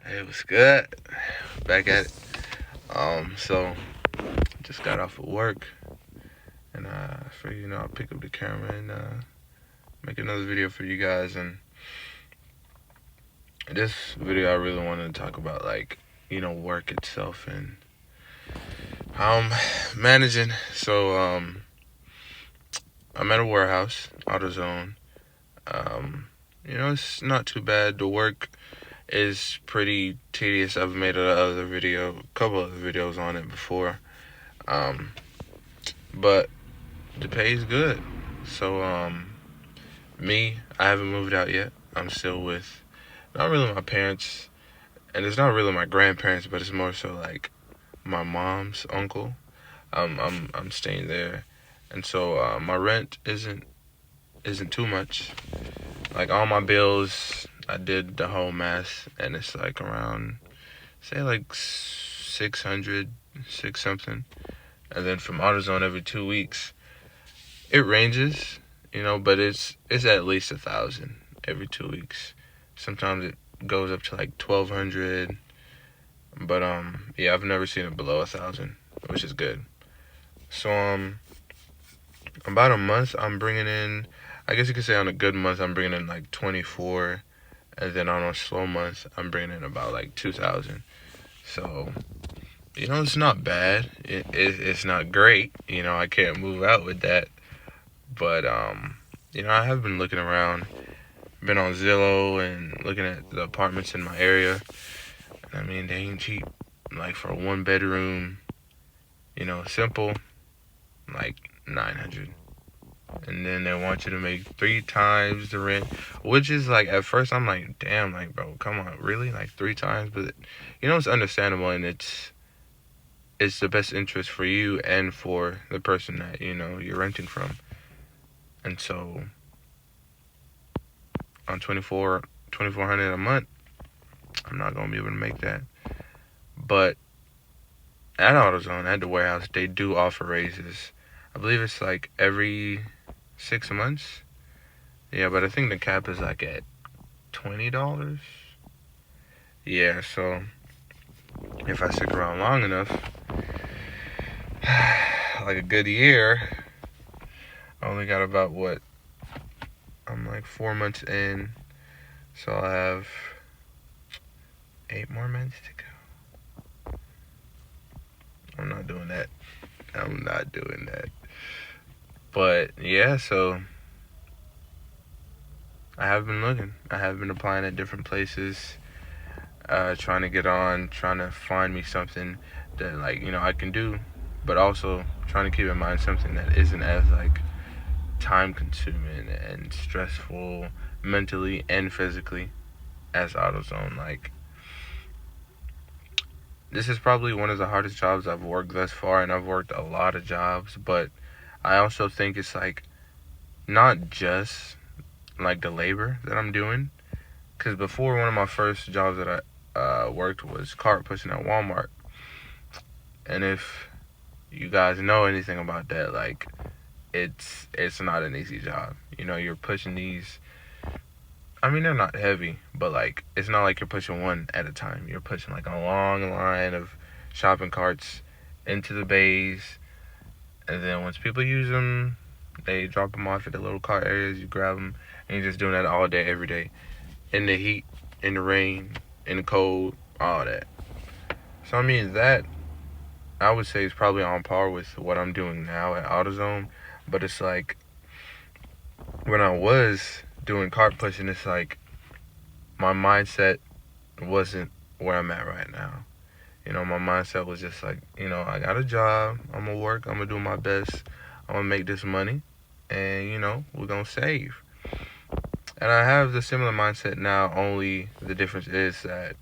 Hey, what's good? Back at it. So just got off of work, and I figured I'll pick up the camera and make another video for you guys. And this video, I really wanted to talk about work itself and how I'm managing. I'm at a warehouse, AutoZone. Um, it's not too bad. The work is pretty tedious. I've made a couple of videos on it before. Um, but the pay is good. So I haven't moved out yet. I'm still with not really my parents, and it's not really my grandparents, but it's more so like my mom's uncle. I'm staying there, and so my rent isn't too much. Like all my bills, I did the whole math, and it's like around say like 600, six something, and then from AutoZone every 2 weeks. It ranges, but it's at least 1,000 every 2 weeks. Sometimes it goes up to like 1,200, but yeah, I've never seen it below 1,000, which is good. So about a month I'm bringing in. I guess you could say on a good month I'm bringing in like 24, and then on a slow month I'm bringing in about like 2,000. So it's not bad. It's not great. I can't move out with that, but I have been looking around. Been on Zillow and looking at the apartments in my area. I mean, they ain't cheap. Like for a one bedroom, simple, like 900. And then they want you to make 3 times the rent, which is like at first I'm like, damn, like bro, come on, really, like 3 times? But it's understandable, and it's the best interest for you and for the person that you're renting from. And so on 2,400 a month, I'm not gonna be able to make that. But at AutoZone, at the warehouse, they do offer raises. I believe it's like every 6 months. Yeah, but I think the cap is like at $20. Yeah, so if I stick around long enough, like a good year, I only got about what? I'm like 4 months in, so I'll have 8 more months to go. I'm not doing that. I'm not doing that. But yeah, so I have been looking. I have been applying at different places, trying to get on, trying to find me something that I can do, but also trying to keep in mind something that isn't as like time consuming and stressful mentally and physically as AutoZone. Like this is probably one of the hardest jobs I've worked thus far, and I've worked a lot of jobs, but I also think it's like not just like the labor that I'm doing, because before, one of my first jobs that I worked was cart pushing at Walmart. And if you guys know anything about that, like it's not an easy job. You're pushing these. I mean, they're not heavy, but like it's not like you're pushing one at a time. You're pushing like a long line of shopping carts into the bays, and then once people use them, they drop them off at the little cart areas. You grab them, and you're just doing that all day, every day, in the heat, in the rain, in the cold, all that. So I mean that I would say is probably on par with what I'm doing now at AutoZone, but it's like when I was doing cart pushing, it's like my mindset wasn't where I'm at right now. My mindset was just like, I got a job, I'm gonna work, I'm gonna do my best, I'm gonna make this money, and we're gonna save. And I have the similar mindset now, only the difference is that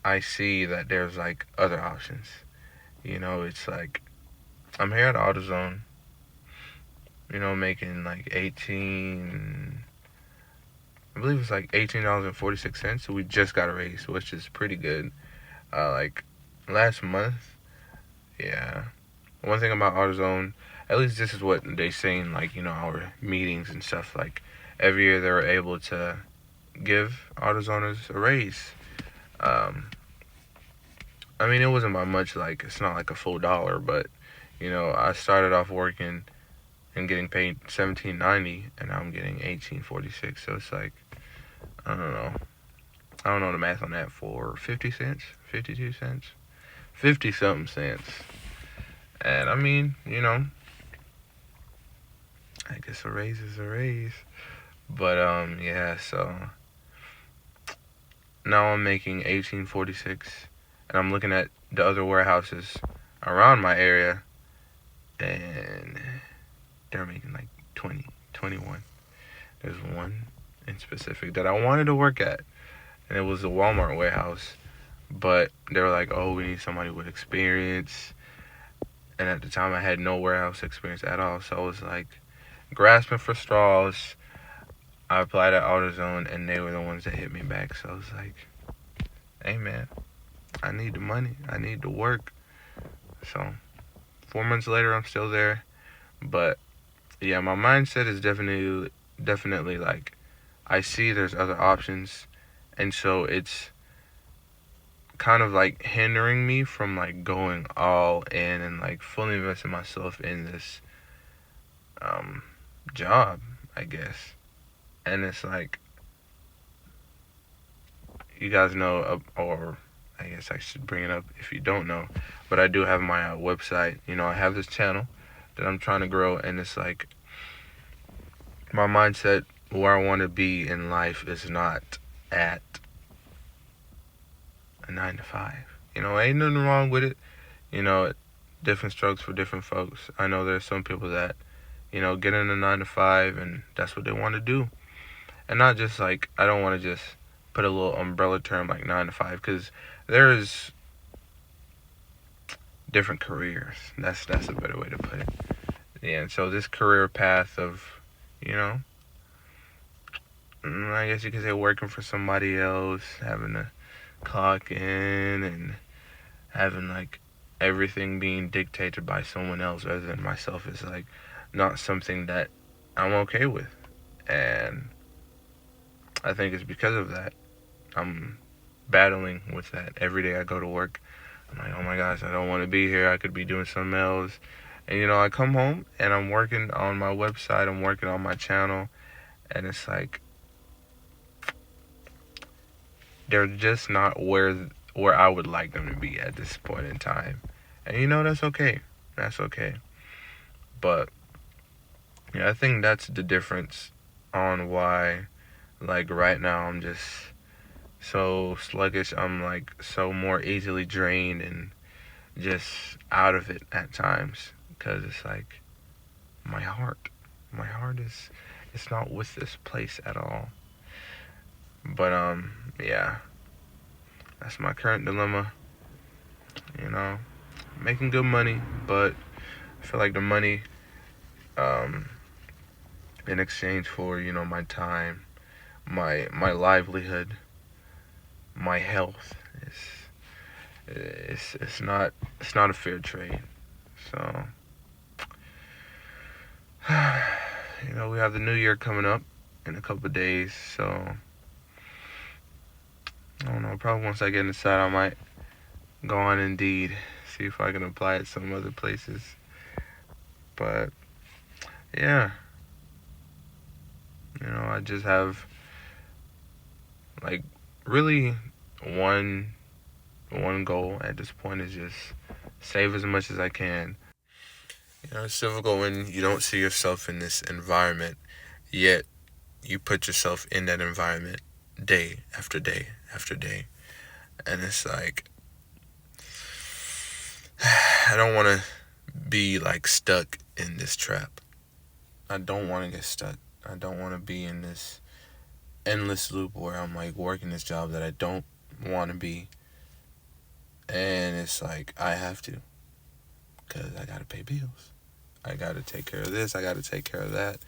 I see that there's like other options. It's like I'm here at AutoZone, making like I believe it's like $18.46. So we just got a raise, which is pretty good. Like last month, yeah. One thing about AutoZone, at least this is what they say in like our meetings and stuff. Like every year they were able to give AutoZoners a raise. Um, I mean, it wasn't by much. Like, it's not like a full dollar, but I started off working and getting paid $17.90, and now I'm getting $18.46. So it's like, I don't know. I don't know the math on that, for 50 cents, 52 cents, 50 something cents. And I mean, I guess a raise is a raise. But yeah, so now I'm making 18.46, and I'm looking at the other warehouses around my area, and they're making like 20, 21. There's one in specific that I wanted to work at, and it was a Walmart warehouse. But they were like, "Oh, we need somebody with experience." And at the time, I had no warehouse experience at all, so I was like grasping for straws. I applied at AutoZone, and they were the ones that hit me back. So I was like, "Hey, man, I need the money. I need the work." So 4 months later, I'm still there. But yeah, my mindset is definitely like, I see there's other options, and so it's kind of like hindering me from like going all in and like fully investing myself in this um job, I guess. And it's like, you guys know, or I guess I should bring it up if you don't know, but I do have my website. I have this channel that I'm trying to grow, and it's like, my mindset, where I want to be in life, is not at a 9 to 5. Ain't nothing wrong with it. Different strokes for different folks. I know there's some people that, get in a 9 to 5 and that's what they want to do. And not just like, I don't want to just put a little umbrella term like 9 to 5, because there is different careers. That's a better way to put it. Yeah, and so this career path of, I guess you could say working for somebody else, having to clock in, and having like everything being dictated by someone else rather than myself, is like not something that I'm okay with. And I think it's because of that I'm battling with that every day I go to work. I'm like, oh my gosh, I don't want to be here. I could be doing something else. And I come home and I'm working on my website, I'm working on my channel, and it's like, they're just not where I would like them to be at this point in time. And that's okay. That's okay. But yeah, I think that's the difference on why, like, right now I'm just so sluggish. I'm like so more easily drained and just out of it at times, because it's like, my heart is, it's not with this place at all. But yeah, that's my current dilemma. you know Making good money, but I feel like the money, um in exchange for my time, my livelihood, my health, it's not a fair trade. So we have the new year coming up in a couple of days, so I don't know, probably once I get inside I might go on Indeed, see if I can apply it some other places. But yeah, I just have like really one goal at this point, is just save as much as I can. It's difficult when you don't see yourself in this environment, yet you put yourself in that environment day after day after day. And it's like, I don't want to be like stuck in this trap. I don't want to get stuck. I don't want to be in this endless loop where I'm like working this job that I don't want to be. And it's like, I have to, because I got to pay bills. I got to take care of this. I got to take care of that.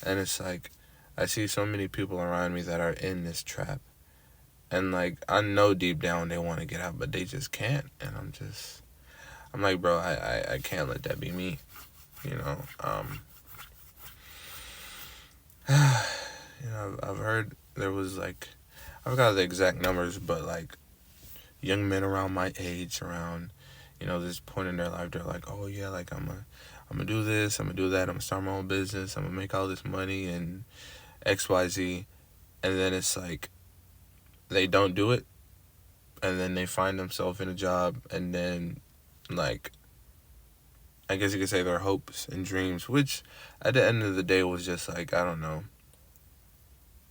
And it's like, I see so many people around me that are in this trap. And like, I know deep down they want to get out, but they just can't. And I'm like, bro, I can't let that be me. I've heard there was like, I forgot the exact numbers, but like young men around my age, around, this point in their life, they're like, oh yeah, like I'm gonna do this, I'm gonna do that, I'm gonna start my own business, I'm gonna make all this money and XYZ. And then it's like they don't do it, and then they find themselves in a job, and then, like, I guess you could say their hopes and dreams, which at the end of the day was just like, I don't know,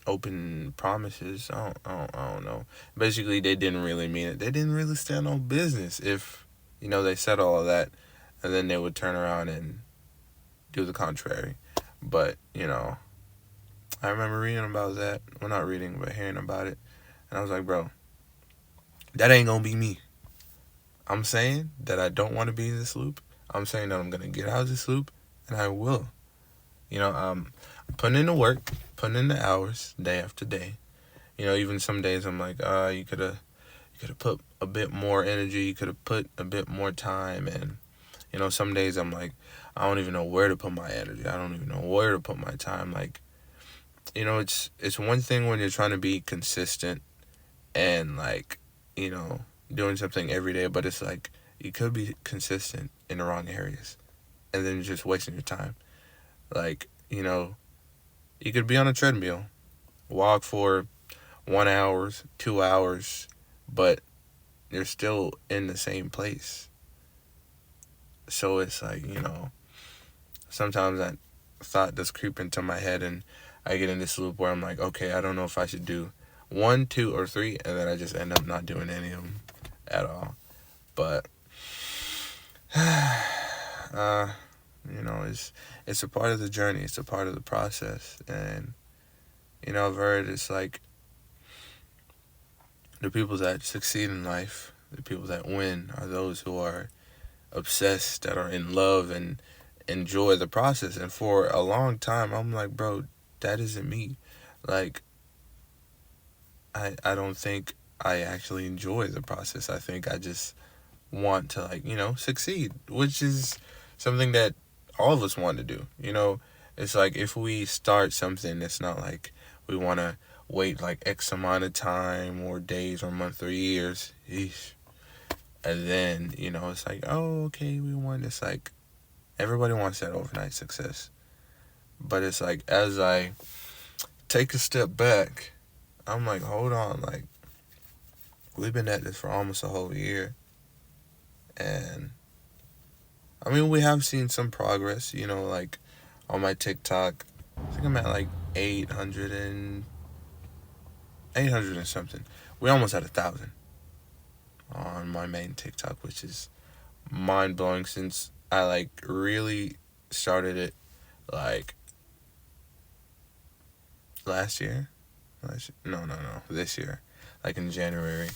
open promises. I don't know. Basically, they didn't really mean it. They didn't really stand on business if, they said all of that, and then they would turn around and do the contrary. But, I remember reading about that. Well, not reading, but hearing about it. And I was like, bro, that ain't gonna be me. I'm saying that I don't want to be in this loop. I'm saying that I'm gonna get out of this loop, and I will. Putting in the work, putting in the hours, day after day. Even some days I'm like, you could have put a bit more energy, you could have put a bit more time, and some days I'm like, I don't even know where to put my energy. I don't even know where to put my time. Like, it's one thing when you're trying to be consistent and, like, doing something every day, but it's like you could be consistent in the wrong areas, and then you're just wasting your time. Like, you could be on a treadmill, walk for 1 hour, 2 hours, but you're still in the same place. So it's like, sometimes that thought does creep into my head, and I get in this loop where I'm like, okay, I don't know if I should do 1, 2, or 3, and then I just end up not doing any of them at all. But it's a part of the journey. It's a part of the process. And I've heard it's like the people that succeed in life, the people that win, are those who are obsessed, that are in love and enjoy the process. And for a long time, I'm like, bro, that isn't me. Like, I don't think I actually enjoy the process. I think I just want to, like, succeed, which is something that all of us want to do. It's like if we start something, it's not like we want to wait like X amount of time or days or months or years. Eesh. And then, it's like, oh, okay, we want this. Like, everybody wants that overnight success. But it's like, as I take a step back, I'm like, hold on, like, we've been at this for almost a whole year. And, I mean, we have seen some progress, like, on my TikTok. I think I'm at, like, 800 and something. We almost had 1,000 on my main TikTok, which is mind-blowing since I, like, really started it, like, last year. No, this year. Like, in January,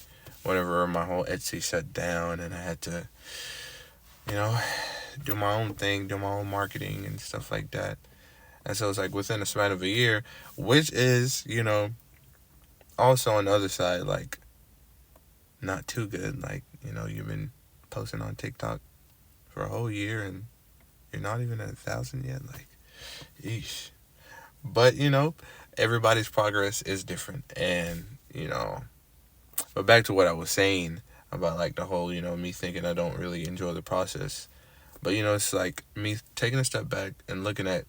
whenever my whole Etsy shut down and I had to, do my own thing, do my own marketing and stuff like that. And so it's like within a span of a year, which is, also on the other side, like, not too good. Like, you've been posting on TikTok for a whole year and you're not even at 1,000 yet. Like, eesh. But, everybody's progress is different. And, but back to what I was saying about, like, the whole, me thinking I don't really enjoy the process. But, it's like me taking a step back and looking at,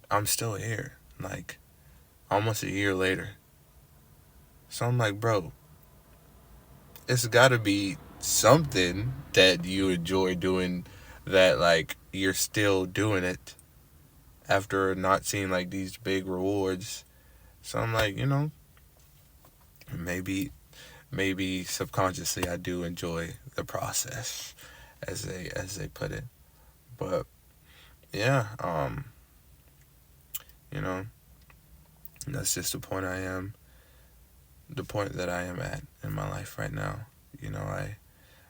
I'm still here. Like, almost a year later. So I'm like, bro, it's got to be something that you enjoy doing that, like, you're still doing it after not seeing, like, these big rewards. So I'm like, maybe subconsciously I do enjoy the process, as they put it. But yeah, that's just the point that I am at in my life right now.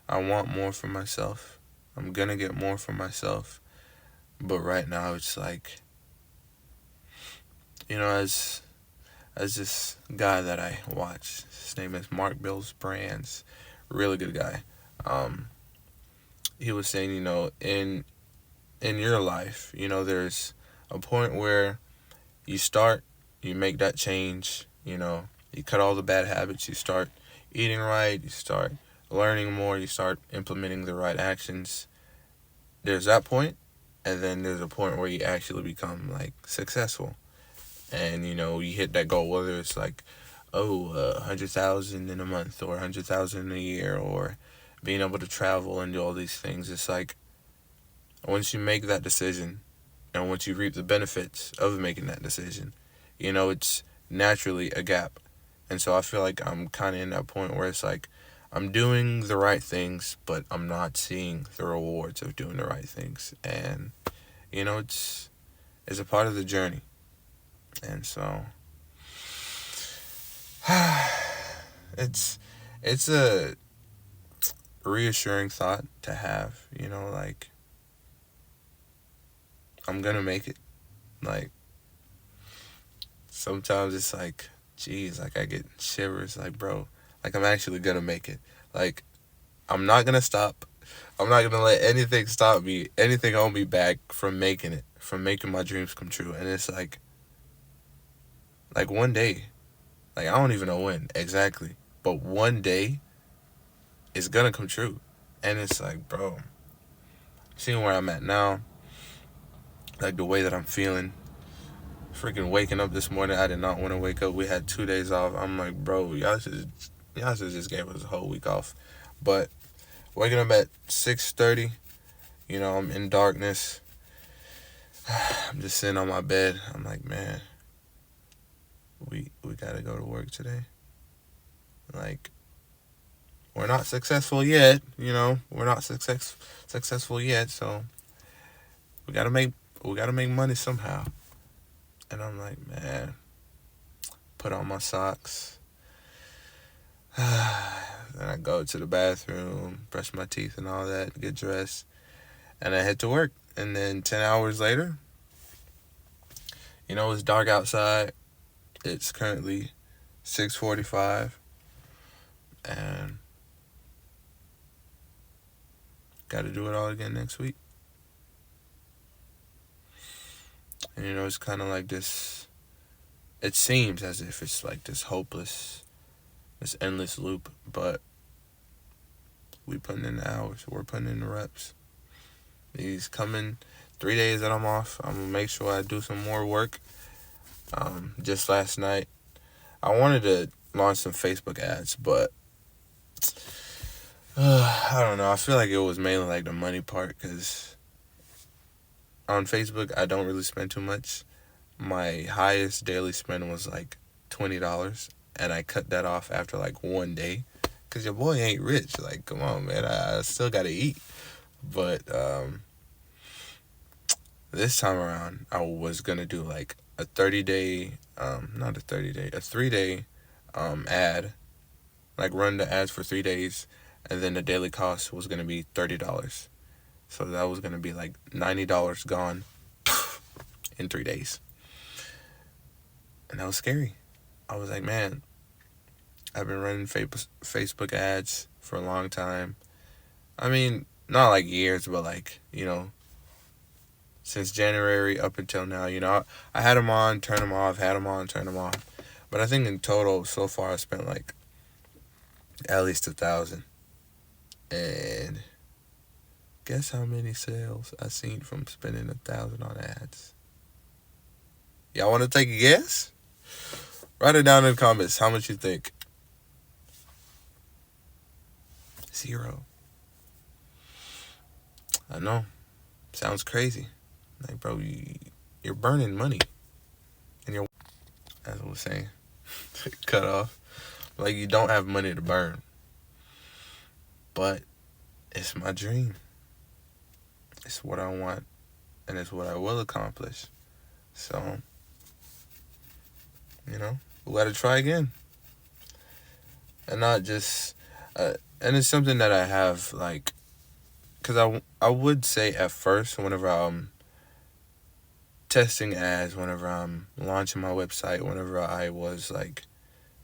I want more for myself. I'm gonna get more for myself. But right now it's like, as this guy that I watch, his name is Mark Bills Brands, really good guy. He was saying, in your life, there's a point where you start, you make that change, you You cut all the bad habits. You start eating right. You start learning more. You start implementing the right actions. There's that point, and then there's a point where you actually become like successful, and you hit that goal. Whether it's like, 100,000 in a month, or 100,000 in a year, or being able to travel and do all these things. It's like once you make that decision, and once you reap the benefits of making that decision, it's naturally a gap. And so I feel like I'm kind of in that point where it's like I'm doing the right things, but I'm not seeing the rewards of doing the right things. And, it's a part of the journey. And so it's a reassuring thought to have, like I'm gonna make it. Like sometimes it's like, geez, like I get shivers, like bro, like I'm actually gonna make it. Like I'm not gonna stop. I'm not gonna let anything stop me, anything hold me back from making it, from making my dreams come true. And it's like one day, like I don't even know when exactly, but one day it's gonna come true. And it's like, bro, seeing where I'm at now, like the way that I'm feeling, freaking waking up this morning, I did not want to wake up. We had 2 days off. I'm like, bro, y'all should just gave us a whole week off. But waking up at 6:30, I'm in darkness. I'm just sitting on my bed. I'm like, man, we gotta go to work today. Like, we're not successful yet. We're not successful yet. So we gotta make money somehow. And I'm like, man, put on my socks. Then I go to the bathroom, brush my teeth and all that, get dressed, and I head to work. And then 10 hours later, it's dark outside. It's currently 6:45, and got to do it all again next week. And it's kind of like this. It seems as if it's like this hopeless, this endless loop, but we putting in the hours. We're putting in the reps. These coming 3 days that I'm off, I'm gonna make sure I do some more work. Just last night, I wanted to launch some Facebook ads, but I don't know. I feel like it was mainly like the money part, because on Facebook I don't really spend too much. My highest daily spend was like $20, and I cut that off after like one day, because your boy ain't rich. Like, come on, man, I still gotta eat. But this time around, I was gonna do like a 30-day, not a 30-day, a 3-day ad, like run the ads for 3 days, and then the daily cost was gonna be $30. So that was gonna be like $90 gone in 3 days. And that was scary. I was like, man, I've been running Facebook ads for a long time. I mean, not like years, but like, since January up until now. I had them on, turned them off, had them on, turned them off. But I think in total, so far, I spent like at least 1,000. And guess how many sales I seen from spending 1,000 on ads? Y'all want to take a guess? Write it down in the comments. How much you think? 0. I know. Sounds crazy. Like, bro, you're burning money. And you're, as I was saying, cut off. Like, you don't have money to burn. But it's my dream. It's what I want. And it's what I will accomplish. So, we gotta try again. And not just, and it's something that I have, like, because I would say at first, whenever I'm testing ads, whenever I'm launching my website, whenever I was, like,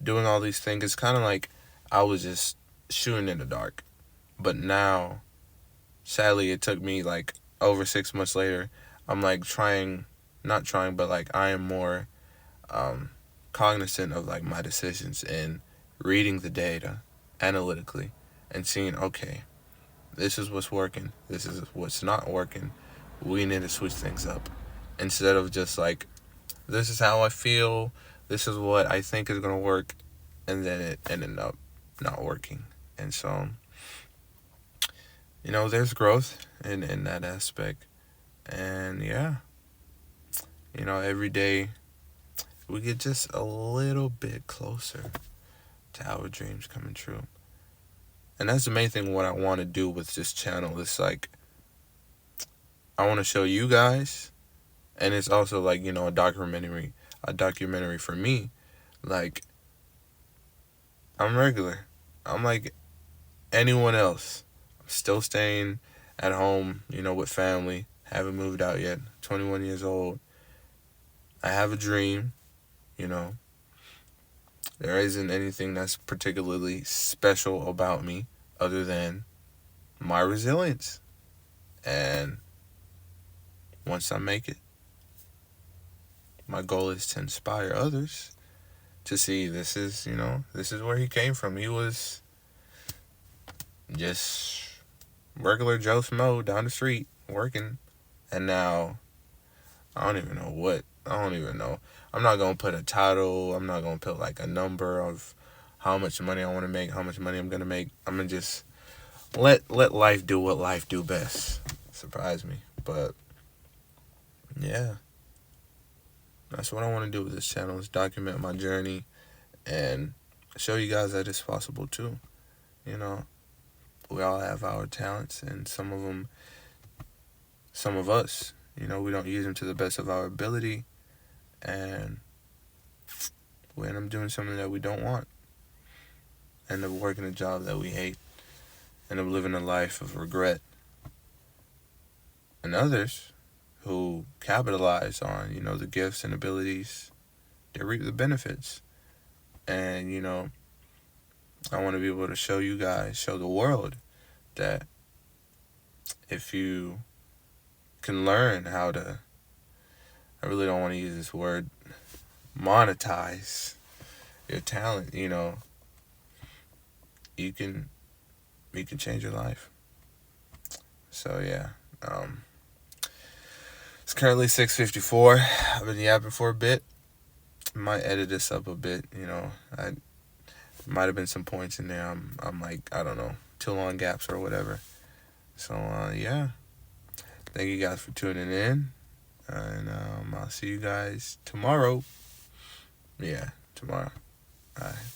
doing all these things, it's kind of like I was just shooting in the dark. But now, sadly, it took me, like, over 6 months later, I'm, like, not trying, but, like, I am more cognizant of like my decisions and reading the data analytically and seeing, okay, this is what's working, this is what's not working. We need to switch things up instead of just like, this is how I feel, this is what I think is gonna work, and then it ended up not working. And so, there's growth in that aspect. And yeah, every day we get just a little bit closer to our dreams coming true. And that's the main thing what I want to do with this channel. It's like, I want to show you guys, and it's also like, a documentary for me. Like, I'm regular. I'm like anyone else. I'm still staying at home, with family. Haven't moved out yet. 21 years old. I have a dream, There isn't anything that's particularly special about me other than my resilience. And once I make it, my goal is to inspire others to see this is where he came from. He was just regular Joe Smo down the street working. And now, I don't even know. I'm not going to put a title. I'm not going to put like a number of how much money I want to make, how much money I'm going to make. I'm going to just let life do what life do best. Surprise me. But yeah, that's what I want to do with this channel, is document my journey and show you guys that it's possible too. We all have our talents, and some of us, we don't use them to the best of our ability, and we end up doing something that we don't want, end up working a job that we hate, end up living a life of regret. And others who capitalize on, the gifts and abilities, they reap the benefits. And, I want to be able to show you guys, show the world that if you can learn how to, I really don't want to use this word, monetize your talent, you can change your life. So yeah, it's currently 6:54. I've been yapping for a bit. Might edit this up a bit. I might have been some points in there. I'm like, I don't know, too long gaps or whatever. So yeah, thank you guys for tuning in, and I'll see you guys tomorrow. Yeah, tomorrow. All right.